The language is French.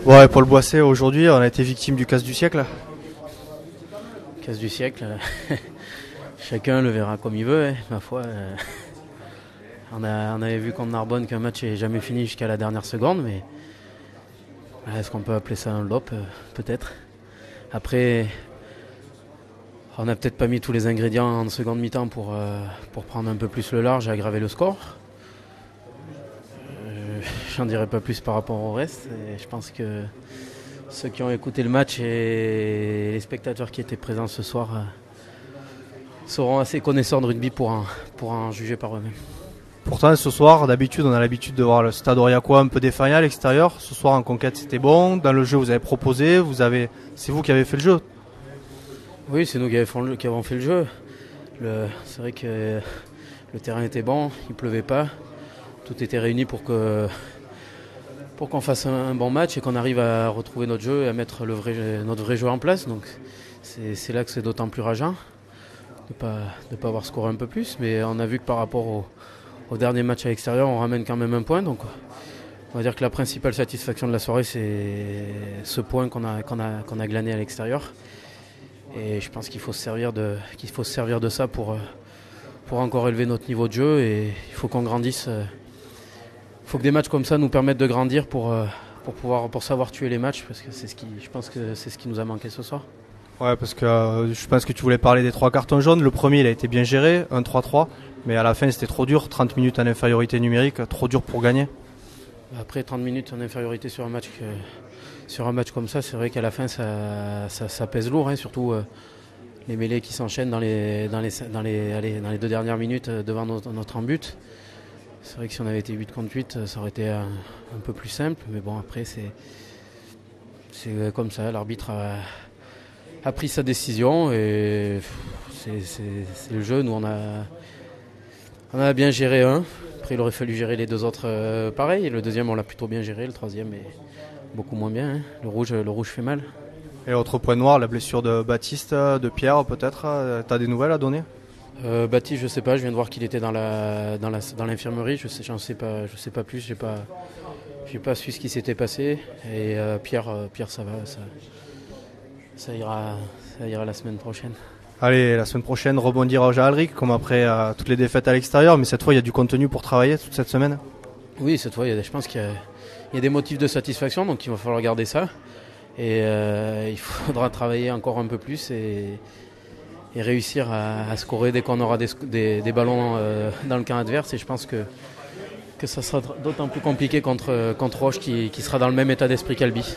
Ouais, Paul Boisset, aujourd'hui, on a été victime du casse du siècle. Casse du siècle, chacun le verra comme il veut, hein, ma foi. On avait vu contre Narbonne qu'un match n'est jamais fini jusqu'à la dernière seconde, mais est-ce qu'on peut appeler ça un lop? Peut-être. Après, on n'a peut-être pas mis tous les ingrédients en seconde mi-temps pour prendre un peu plus le large et aggraver le score. J'en dirai pas plus par rapport au reste. Et je pense que ceux qui ont écouté le match et les spectateurs qui étaient présents ce soir seront assez connaisseurs de rugby pour en juger par eux-mêmes. Pourtant, ce soir, d'habitude, on a l'habitude de voir le Stade Aurillacois un peu défaillant à l'extérieur. Ce soir, en conquête, c'était bon. Dans le jeu, vous avez proposé. C'est vous qui avez fait le jeu. Oui, c'est nous qui avons fait le jeu. C'est vrai que le terrain était bon, il pleuvait pas. Tout était réuni pour qu'on fasse un bon match et qu'on arrive à retrouver notre jeu et à mettre notre vrai jeu en place. Donc c'est là que c'est d'autant plus rageant de pas avoir scoré un peu plus. Mais on a vu que par rapport au dernier match à l'extérieur, on ramène quand même un point. Donc on va dire que la principale satisfaction de la soirée, c'est ce point qu'on a glané à l'extérieur. Et je pense qu'il faut se servir de ça pour encore élever notre niveau de jeu. Et il faut qu'on grandisse. Il faut que des matchs comme ça nous permettent de grandir pour savoir tuer les matchs, parce que je pense que c'est ce qui nous a manqué ce soir. Ouais, parce que je pense que tu voulais parler des 3 cartons jaunes. Le premier, il a été bien géré, 1-3-3. Mais à la fin, c'était trop dur. 30 minutes en infériorité numérique, trop dur pour gagner. Après 30 minutes en infériorité sur un match comme ça, c'est vrai qu'à la fin, ça pèse lourd, hein, surtout les mêlées qui s'enchaînent dans les 2 dernières minutes devant notre en but. C'est vrai que si on avait été 8 contre 8, ça aurait été un peu plus simple. Mais bon, après, c'est comme ça. L'arbitre a pris sa décision et c'est le jeu. Nous, on a bien géré un. Après, il aurait fallu gérer les 2 autres pareil. Le deuxième, on l'a plutôt bien géré. Le troisième est beaucoup moins bien, hein. Le rouge fait mal. Et autre point noir, la blessure de Baptiste, de Pierre peut-être. T'as des nouvelles à donner? Baptiste, je sais pas, je viens de voir qu'il était dans l'infirmerie, je sais pas plus, j'ai pas su ce qui s'était passé. Et Pierre, ça va, ça ira la semaine prochaine. Allez, la semaine prochaine, rebondir à Alric, comme après toutes les défaites à l'extérieur, mais cette fois, il y a du contenu pour travailler toute cette semaine. Oui, cette fois, je pense qu'il y a des motifs de satisfaction, donc il va falloir garder ça. Et il faudra travailler encore un peu plus et réussir à scorer dès qu'on aura des ballons dans le camp adverse. Et je pense que ça sera d'autant plus compliqué contre Roche qui sera dans le même état d'esprit qu'Albi.